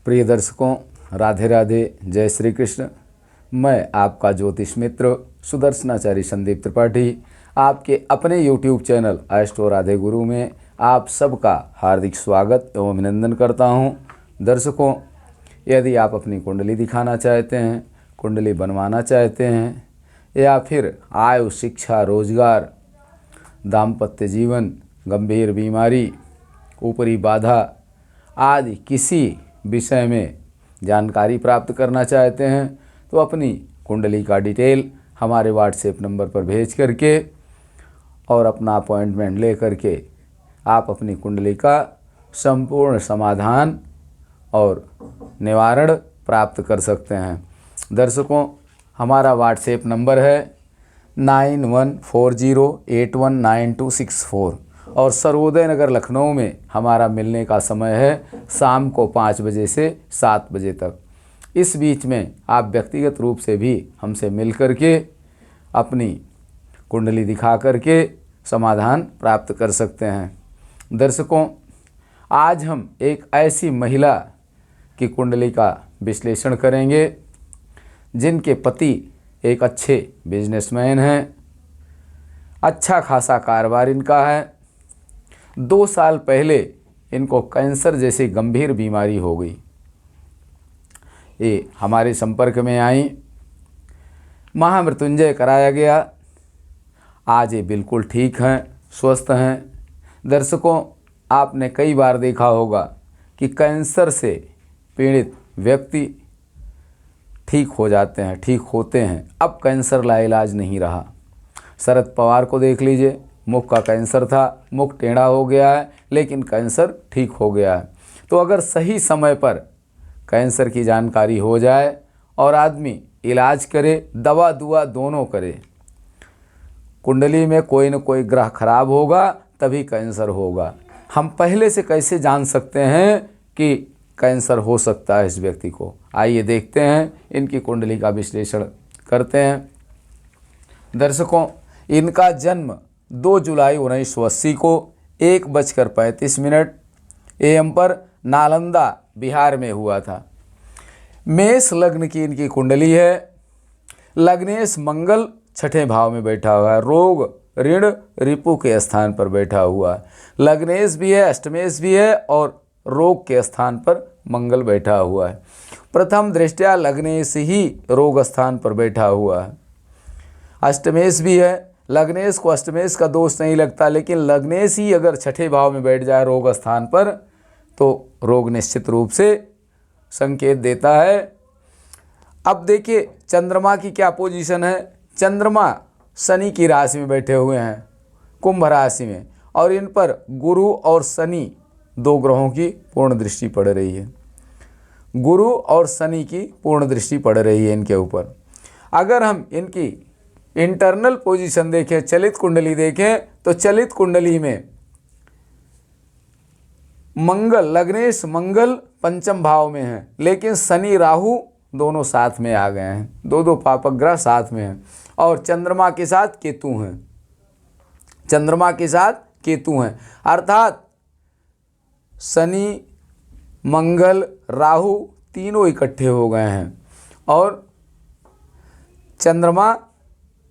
प्रिय दर्शकों, राधे राधे, जय श्री कृष्ण। मैं आपका ज्योतिष मित्र सुदर्शनाचार्य संदीप त्रिपाठी आपके अपने YouTube चैनल एस्ट्रो राधे गुरु में आप सबका हार्दिक स्वागत एवं अभिनंदन करता हूं। दर्शकों, यदि आप अपनी कुंडली दिखाना चाहते हैं, कुंडली बनवाना चाहते हैं या फिर आयु, शिक्षा, रोजगार, दाम्पत्य जीवन, गंभीर बीमारी, ऊपरी बाधा आदि किसी विषय में जानकारी प्राप्त करना चाहते हैं तो अपनी कुंडली का डिटेल हमारे व्हाट्सएप नंबर पर भेज करके और अपना अपॉइंटमेंट ले करके आप अपनी कुंडली का संपूर्ण समाधान और निवारण प्राप्त कर सकते हैं। दर्शकों, हमारा व्हाट्सएप नंबर है 9140819264 और सर्वोदय नगर लखनऊ में हमारा मिलने का समय है शाम को 5 बजे से 7 बजे तक। इस बीच में आप व्यक्तिगत रूप से भी हमसे मिल करके अपनी कुंडली दिखा करके समाधान प्राप्त कर सकते हैं। दर्शकों, आज हम एक ऐसी महिला की कुंडली का विश्लेषण करेंगे जिनके पति एक अच्छे बिजनेसमैन हैं, अच्छा खासा कारोबार इनका है। 2 साल पहले इनको कैंसर जैसी गंभीर बीमारी हो गई। ये हमारे संपर्क में आई, महामृत्युंजय कराया गया, आज ये बिल्कुल ठीक हैं, स्वस्थ हैं। दर्शकों, आपने कई बार देखा होगा कि कैंसर से पीड़ित व्यक्ति ठीक हो जाते हैं, ठीक होते हैं। अब कैंसर लाइलाज नहीं रहा। शरद पवार को देख लीजिए, मुख का कैंसर था, मुख टेढ़ा हो गया है लेकिन कैंसर ठीक हो गया है। तो अगर सही समय पर कैंसर की जानकारी हो जाए और आदमी इलाज करे, दवा दुआ दोनों करे, कुंडली में कोई न कोई ग्रह खराब होगा तभी कैंसर होगा। हम पहले से कैसे जान सकते हैं कि कैंसर हो सकता है इस व्यक्ति को? आइए देखते हैं, इनकी कुंडली का विश्लेषण करते हैं। दर्शकों, इनका जन्म 2 जुलाई 1980 को 1:35 AM पर नालंदा बिहार में हुआ था। मेष लग्न की इनकी कुंडली है। लग्नेश मंगल 6ठे भाव में बैठा हुआ है, रोग ऋण रिपु के स्थान पर बैठा हुआ है। लग्नेश भी है, अष्टमेश भी है और रोग के स्थान पर मंगल बैठा हुआ है। प्रथम दृष्टया लग्नेश ही रोग स्थान पर बैठा हुआ है। अष्टमेश भी है, लग्नेश को अष्टमेश का दोष नहीं लगता, लेकिन लग्नेश ही अगर 6ठे भाव में बैठ जाए रोग स्थान पर तो रोग निश्चित रूप से संकेत देता है। अब देखिए चंद्रमा की क्या पोजीशन है। चंद्रमा शनि की राशि में बैठे हुए हैं, कुंभ राशि में, और इन पर गुरु और शनि 2 ग्रहों की पूर्ण दृष्टि पड़ रही है। गुरु और शनि की पूर्ण दृष्टि पड़ रही है इनके ऊपर। अगर हम इनकी इंटरनल पोजीशन देखें, चलित कुंडली देखें, तो चलित कुंडली में मंगल, लग्नेश मंगल 5म भाव में है, लेकिन शनि राहु दोनों साथ में आ गए हैं, 2 पापक ग्रह साथ में हैं और चंद्रमा के साथ केतु हैं। चंद्रमा के साथ केतु हैं, अर्थात शनि मंगल राहु तीनों इकट्ठे हो गए हैं और चंद्रमा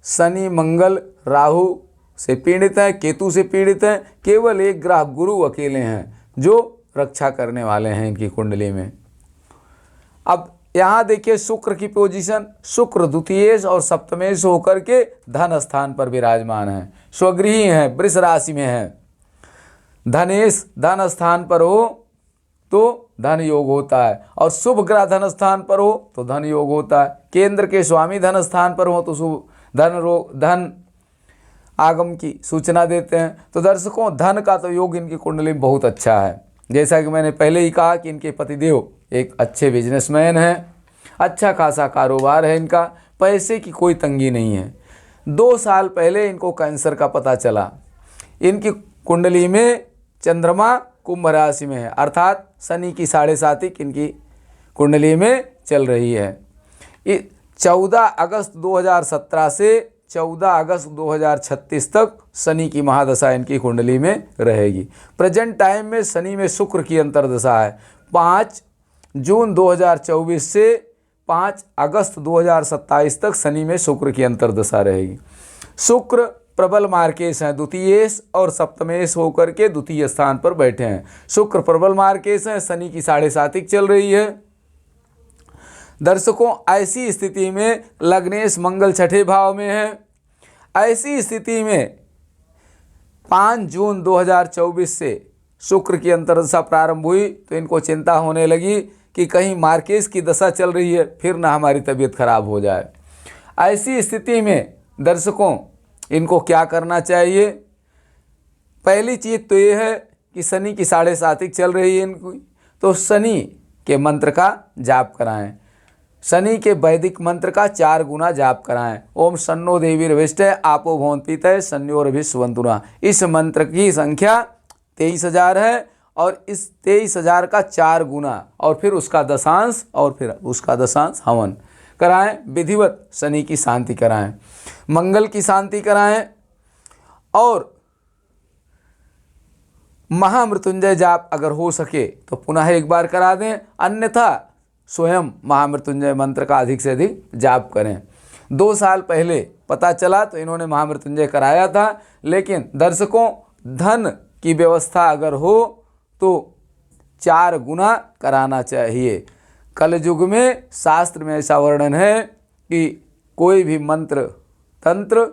शनि मंगल राहु से पीड़ित है, केतु से पीड़ित है। केवल एक ग्रह गुरु अकेले हैं जो रक्षा करने वाले हैं इनकी कुंडली में। अब यहाँ देखिए शुक्र की पोजीशन, शुक्र द्वितीयेश और सप्तमेश होकर के धन स्थान पर विराजमान है, स्वगृही है, वृष राशि में है। धनेश धन स्थान पर हो तो धन योग होता है और शुभ ग्रह धन स्थान पर हो तो धन योग होता है। केंद्र के स्वामी धन स्थान पर हो तो शुभ धन आगम की सूचना देते हैं। तो दर्शकों, धन का तो योग इनकी कुंडली में बहुत अच्छा है। जैसा कि मैंने पहले ही कहा कि इनके पतिदेव एक अच्छे बिजनेसमैन हैं, अच्छा खासा कारोबार है इनका, पैसे की कोई तंगी नहीं है। 2 साल पहले इनको कैंसर का पता चला। इनकी कुंडली में चंद्रमा कुंभ राशि में है, अर्थात शनि की 7.5 इनकी कुंडली में चल रही है। 14 अगस्त 2017 से 14 अगस्त 2036 तक शनि की महादशा इनकी कुंडली में रहेगी। प्रेजेंट टाइम में शनि में शुक्र की अंतर्दशा है। 5 जून 2024 से 5 अगस्त 2027 तक शनि में शुक्र की अंतर्दशा रहेगी। शुक्र प्रबल मार्केश हैं, द्वितीयेश और सप्तमेश होकर के द्वितीय स्थान पर बैठे हैं। शुक्र प्रबल मार्केश हैं, शनि की 7.5 चल रही है। दर्शकों, ऐसी स्थिति में लग्नेश मंगल छठे भाव में है। ऐसी स्थिति में 5 जून 2024 से शुक्र की अंतर्दशा प्रारंभ हुई तो इनको चिंता होने लगी कि कहीं मार्केश की दशा चल रही है, फिर ना हमारी तबीयत खराब हो जाए। ऐसी स्थिति में दर्शकों, इनको क्या करना चाहिए? पहली चीज़ तो ये है कि शनि की 7.5 चल रही है इनकी, तो शनि के मंत्र का जाप कराएं। शनि के वैदिक मंत्र का 4 गुना जाप कराएं। ओम शन्नो देवीर्विष्टय आपो भवन्तीतय शन्योरभिस्वन्तुना। इस मंत्र की संख्या 23,000 है और इस 23,000 का 4 गुना और फिर उसका दशांश हवन कराएं। विधिवत शनि की शांति कराएं, मंगल की शांति कराएं और महामृत्युंजय जाप अगर हो सके तो पुनः एक बार करा दें, अन्यथा स्वयं महामृत्युंजय मंत्र का अधिक से अधिक जाप करें। 2 साल पहले पता चला तो इन्होंने महामृत्युंजय कराया था, लेकिन दर्शकों, धन की व्यवस्था अगर हो तो 4 गुना कराना चाहिए। कलयुग में शास्त्र में ऐसा वर्णन है कि कोई भी मंत्र तंत्र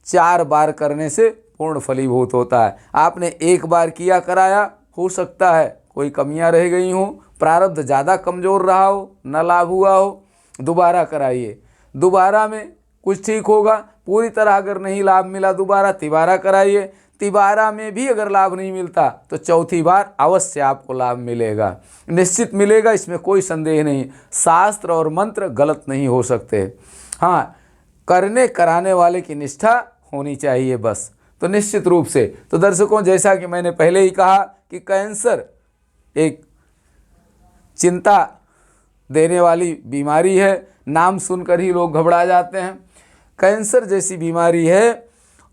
4 बार करने से पूर्ण फलीभूत होता है। आपने एक बार किया कराया, हो सकता है कोई कमियां रह गई हों, प्रारब्ध ज़्यादा कमज़ोर रहा हो, न लाभ हुआ हो, दोबारा कराइए। दोबारा में कुछ ठीक होगा, पूरी तरह अगर नहीं लाभ मिला दोबारा तिबारा कराइए। तिबारा में भी अगर लाभ नहीं मिलता तो चौथी बार अवश्य आपको लाभ मिलेगा, निश्चित मिलेगा, इसमें कोई संदेह नहीं। शास्त्र और मंत्र गलत नहीं हो सकते। हाँ, करने कराने वाले की निष्ठा होनी चाहिए बस, तो निश्चित रूप से। तो दर्शकों, जैसा कि मैंने पहले ही कहा कि कैंसर एक चिंता देने वाली बीमारी है। नाम सुनकर ही लोग घबरा जाते हैं। कैंसर जैसी बीमारी है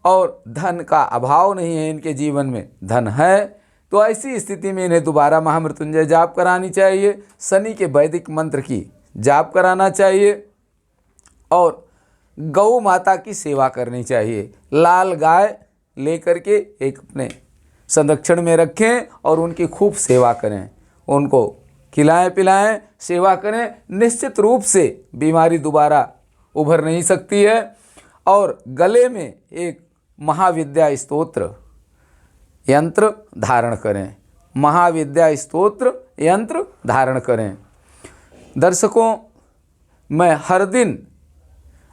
और धन का अभाव नहीं है, इनके जीवन में धन है, तो ऐसी स्थिति में इन्हें दोबारा महामृत्युंजय जाप करानी चाहिए। शनि के वैदिक मंत्र की जाप कराना चाहिए और गौ माता की सेवा करनी चाहिए। लाल गाय लेकर के एक अपने संरक्षण में रखें और उनकी खूब सेवा करें, उनको खिलाएं पिलाएं, सेवा करें। निश्चित रूप से बीमारी दोबारा उभर नहीं सकती है। और गले में एक महाविद्या स्तोत्र यंत्र धारण करें, महाविद्या स्तोत्र यंत्र धारण करें। दर्शकों, मैं हर दिन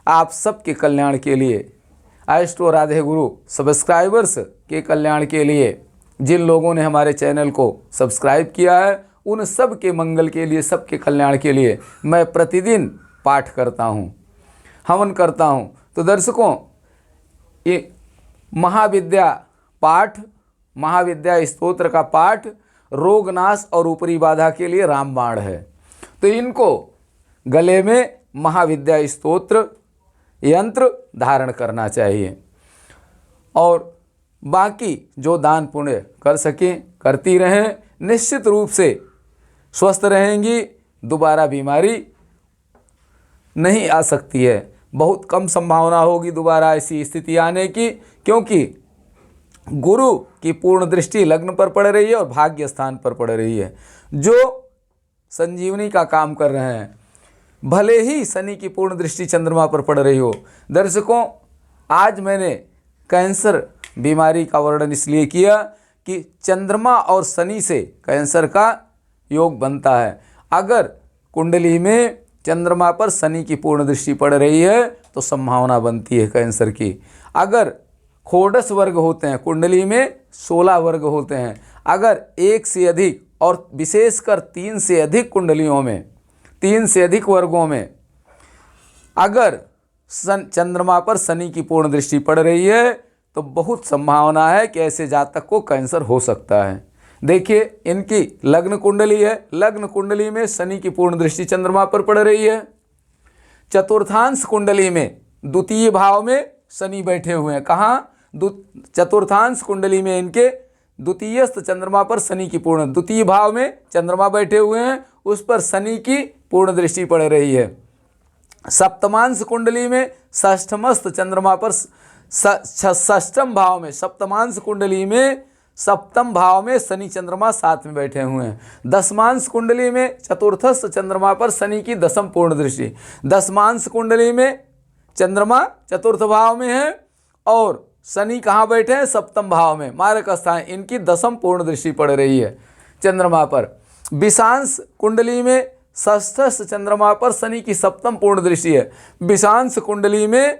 आप सबके कल्याण के लिए, एस्ट्रो राधे गुरु सब्सक्राइबर्स के कल्याण के लिए, जिन लोगों ने हमारे चैनल को सब्सक्राइब किया है उन सब के मंगल के लिए, सबके कल्याण के लिए मैं प्रतिदिन पाठ करता हूँ, हवन करता हूँ। तो दर्शकों, ये महाविद्या पाठ, महाविद्या स्तोत्र का पाठ रोगनाश और ऊपरी बाधा के लिए रामबाण है। तो इनको गले में महाविद्या स्तोत्र यंत्र धारण करना चाहिए और बाकी जो दान पुण्य कर सकें करती रहें। निश्चित रूप से स्वस्थ रहेंगी, दोबारा बीमारी नहीं आ सकती है। बहुत कम संभावना होगी दोबारा ऐसी स्थिति आने की, क्योंकि गुरु की पूर्ण दृष्टि लग्न पर पड़ रही है और भाग्य स्थान पर पड़ रही है, जो संजीवनी का काम कर रहे हैं। भले ही शनि की पूर्ण दृष्टि चंद्रमा पर पड़ रही हो। दर्शकों, आज मैंने कैंसर बीमारी का वर्णन इसलिए किया कि चंद्रमा और शनि से कैंसर का योग बनता है। अगर कुंडली में चंद्रमा पर शनि की पूर्ण दृष्टि पड़ रही है तो संभावना बनती है कैंसर की। अगर षोडश वर्ग होते हैं, कुंडली में 16 वर्ग होते हैं, अगर 1 से अधिक और विशेषकर 3 से अधिक कुंडलियों में, 3 से अधिक वर्गों में अगर चंद्रमा पर शनि की पूर्ण दृष्टि पड़ रही है तो बहुत संभावना है कि ऐसे जातक को कैंसर हो सकता है। देखिए, इनकी लग्न कुंडली है, लग्न कुंडली में शनि की पूर्ण दृष्टि चंद्रमा पर पड़ रही है। चतुर्थांश कुंडली में द्वितीय भाव में शनि बैठे हुए हैं। कहाँ? चतुर्थांश कुंडली में इनके द्वितीयस्थ चंद्रमा पर शनि की पूर्ण, द्वितीय भाव में चंद्रमा बैठे हुए हैं उस पर शनि की पूर्ण दृष्टि पड़ रही है। सप्तमांश कुंडली में षष्ठमस्त चंद्रमा पर षष्ठम भाव में, सप्तमांश कुंडली में सप्तम भाव में शनि चंद्रमा साथ में बैठे हुए हैं। दशमांश कुंडली में चतुर्थस्थ चंद्रमा पर शनि की दशम पूर्ण दृष्टि। दशमांश कुंडली में चंद्रमा चतुर्थ भाव में है और शनि कहाँ बैठे हैं? सप्तम भाव में, मारक स्थान। इनकी दशम पूर्ण दृष्टि पड़ रही है चंद्रमा पर। विषांश कुंडली में षष्ठस्थ चंद्रमा पर शनि की सप्तम पूर्ण दृष्टि है। विषांश कुंडली में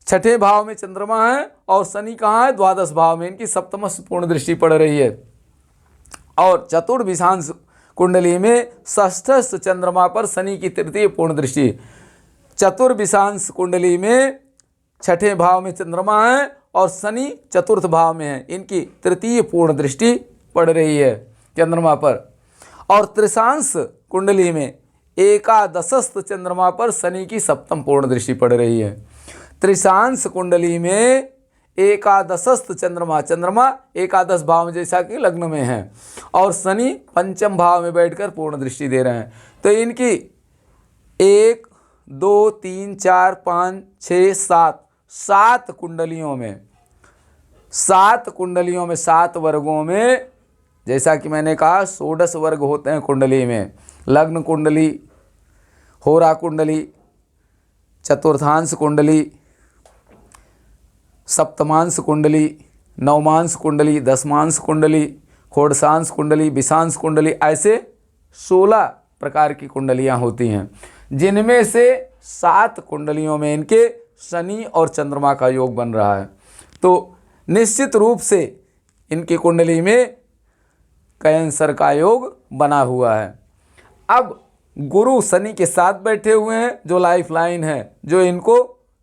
छठे भाव में चंद्रमा है और शनि कहाँ है? द्वादश भाव में, इनकी सप्तमस्थ पूर्ण दृष्टि पड़ रही है। और चतुर्विषांश कुंडली में षष्ठस्थ चंद्रमा पर शनि की तृतीय पूर्ण दृष्टि। चतुर्विषांश कुंडली में छठे भाव में चंद्रमा है और शनि चतुर्थ भाव में है, इनकी तृतीय पूर्ण दृष्टि पड़ रही है चंद्रमा पर। और त्रिशांश कुंडली में एकादशस्थ चंद्रमा पर शनि की सप्तम पूर्ण दृष्टि पड़ रही है। त्रिशांश कुंडली में एकादशस्थ चंद्रमा एकादश भाव में, जैसा कि लग्न में है, और शनि पंचम भाव में बैठकर पूर्ण दृष्टि दे रहे हैं। तो इनकी 1 2 3 4 5 6 7 कुंडलियों में, 7 वर्गों में, जैसा कि मैंने कहा 16 वर्ग होते हैं कुंडली में। लग्न कुंडली, होरा कुंडली, चतुर्थांश कुंडली, सप्तमांश कुंडली, नवमांश कुंडली, दशमांश कुंडली, षोडशांश कुंडली, विषांश कुंडली, ऐसे 16 प्रकार की कुंडलियां होती हैं, जिनमें से 7 कुंडलियों में इनके शनि और चंद्रमा का योग बन रहा है। तो निश्चित रूप से इनकी कुंडली में कैंसर का योग बना हुआ है। अब गुरु शनि के साथ बैठे हुए हैं, जो लाइफ लाइन है, जो इनको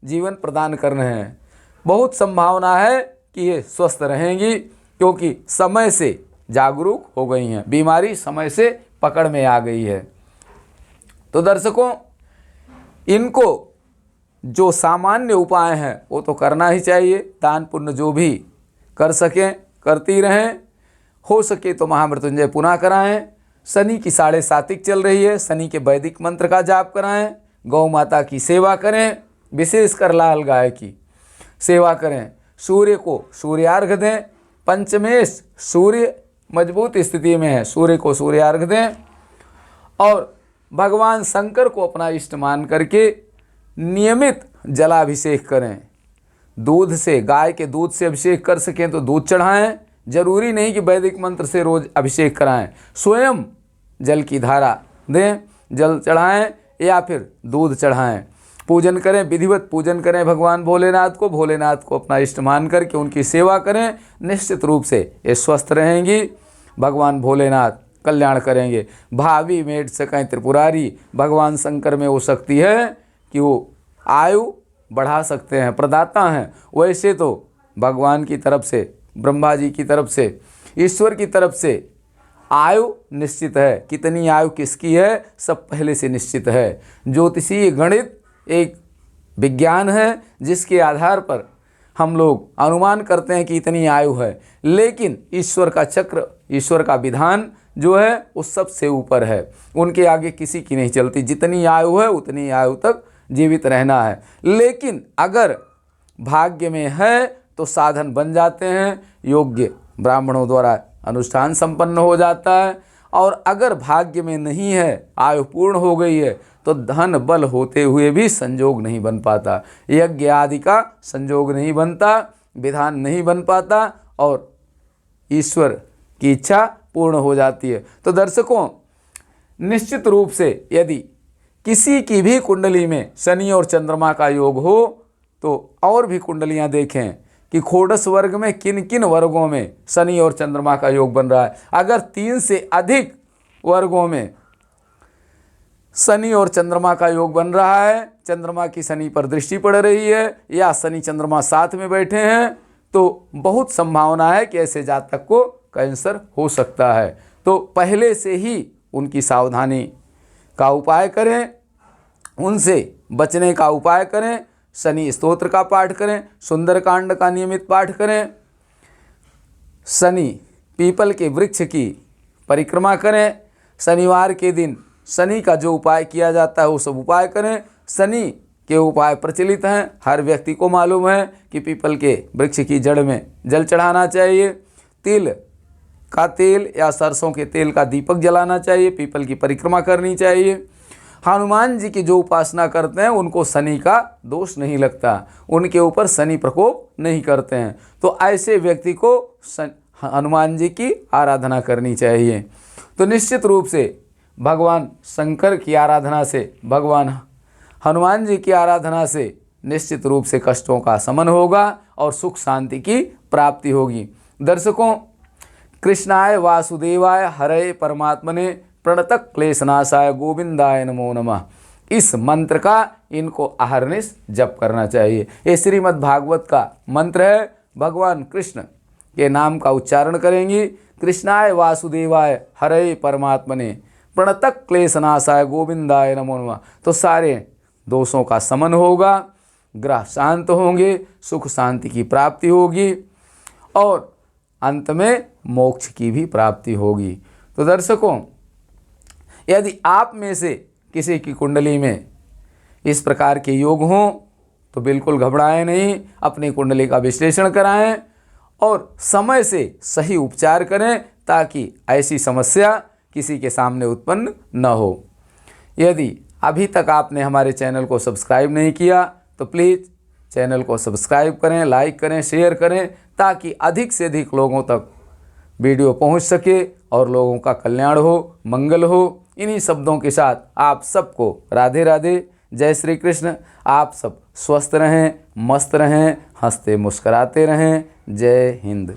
जीवन प्रदान कर रहे हैं। बहुत संभावना है कि ये स्वस्थ रहेंगी, क्योंकि समय से जागरूक हो गई हैं, बीमारी समय से पकड़ में आ गई है। तो दर्शकों, इनको जो सामान्य उपाय हैं वो तो करना ही चाहिए। दान पुण्य जो भी कर सकें करती रहें, हो सके तो महामृत्युंजय पुनः कराएं। शनि की 7.5 चल रही है, शनि के वैदिक मंत्र का जाप कराएं, गौ माता की सेवा करें, विशेषकर लाल गाय की सेवा करें, सूर्य को सूर्यार्घ दें। पंचमेश सूर्य मजबूत स्थिति में है, सूर्य को सूर्यार्घ दें और भगवान शंकर को अपना इष्ट मान करके नियमित जलाभिषेक करें। दूध से, गाय के दूध से अभिषेक कर सकें तो दूध चढ़ाएं, जरूरी नहीं कि वैदिक मंत्र से रोज अभिषेक कराएं। स्वयं जल की धारा दें, जल चढ़ाएं या फिर दूध चढ़ाएं, पूजन करें, विधिवत पूजन करें भगवान भोलेनाथ को अपना इष्ट मान करके उनकी सेवा करें। निश्चित रूप से ये स्वस्थ रहेंगी, भगवान भोलेनाथ कल्याण करेंगे। भावी मेड सकें त्रिपुरारी, भगवान शंकर में वो शक्ति है कि वो आयु बढ़ा सकते हैं, प्रदाता हैं। वैसे तो भगवान की तरफ से, ब्रह्मा जी की तरफ से, ईश्वर की तरफ से आयु निश्चित है। कितनी आयु किसकी है, सब पहले से निश्चित है। ज्योतिषीय गणित एक विज्ञान है जिसके आधार पर हम लोग अनुमान करते हैं कि इतनी आयु है, लेकिन ईश्वर का चक्र, ईश्वर का विधान जो है उस सबसे ऊपर है, उनके आगे किसी की नहीं चलती। जितनी आयु है उतनी आयु तक जीवित रहना है, लेकिन अगर भाग्य में है तो साधन बन जाते हैं, योग्य ब्राह्मणों द्वारा अनुष्ठान संपन्न हो जाता है। और अगर भाग्य में नहीं है, आयु पूर्ण हो गई है, तो धन बल होते हुए भी संजोग नहीं बन पाता, यज्ञ आदि का संजोग नहीं बनता, विधान नहीं बन पाता और ईश्वर की इच्छा पूर्ण हो जाती है। तो दर्शकों, निश्चित रूप से यदि किसी की भी कुंडली में शनि और चंद्रमा का योग हो तो और भी कुंडलियां देखें कि षोडश वर्ग में किन किन वर्गों में शनि और चंद्रमा का योग बन रहा है। अगर 3 से अधिक वर्गों में शनि और चंद्रमा का योग बन रहा है, चंद्रमा की शनि पर दृष्टि पड़ रही है या शनि चंद्रमा साथ में बैठे हैं, तो बहुत संभावना है कि ऐसे जातक को कैंसर हो सकता है। तो पहले से ही उनकी सावधानी का उपाय करें, उनसे बचने का उपाय करें। शनि स्तोत्र का पाठ करें, सुंदरकांड का नियमित पाठ करें, शनि पीपल के वृक्ष की परिक्रमा करें, शनिवार के दिन शनि का जो उपाय किया जाता है वो सब उपाय करें। शनि के उपाय प्रचलित हैं, हर व्यक्ति को मालूम है कि पीपल के वृक्ष की जड़ में जल चढ़ाना चाहिए, तिल का तेल या सरसों के तेल का दीपक जलाना चाहिए, पीपल की परिक्रमा करनी चाहिए। हनुमान जी की जो उपासना करते हैं उनको शनि का दोष नहीं लगता, उनके ऊपर शनि प्रकोप नहीं करते हैं, तो ऐसे व्यक्ति को हनुमान जी की आराधना करनी चाहिए। तो निश्चित रूप से भगवान शंकर की आराधना से, भगवान हनुमान जी की आराधना से निश्चित रूप से कष्टों का शमन होगा और सुख शांति की प्राप्ति होगी। दर्शकों, कृष्णाय वासुदेवाय हरे परमात्मने प्रणतक क्लेशनाशाय गोविंदाय नमो नमः, इस मंत्र का इनको अहरनिश जप करना चाहिए। ये श्रीमद् भागवत का मंत्र है। भगवान कृष्ण के नाम का उच्चारण करेंगी, कृष्णाय वासुदेवाय हरे परमात्मने प्रणतक क्लेशनाशाय गोविंदाय नमो नमः, तो सारे दोषों का शमन होगा, ग्रह शांत होंगे, सुख शांति की प्राप्ति होगी और अंत में मोक्ष की भी प्राप्ति होगी। तो दर्शकों, यदि आप में से किसी की कुंडली में इस प्रकार के योग हों तो बिल्कुल घबराएं नहीं, अपनी कुंडली का विश्लेषण कराएं और समय से सही उपचार करें ताकि ऐसी समस्या किसी के सामने उत्पन्न न हो। यदि अभी तक आपने हमारे चैनल को सब्सक्राइब नहीं किया तो प्लीज़ चैनल को सब्सक्राइब करें, लाइक करें, शेयर करें ताकि अधिक से अधिक लोगों तक वीडियो पहुंच सके और लोगों का कल्याण हो, मंगल हो। इन्हीं शब्दों के साथ आप सबको राधे राधे, जय श्री कृष्ण। आप सब स्वस्थ रहें, मस्त रहें, हंसते मुस्कराते रहें। जय हिंद।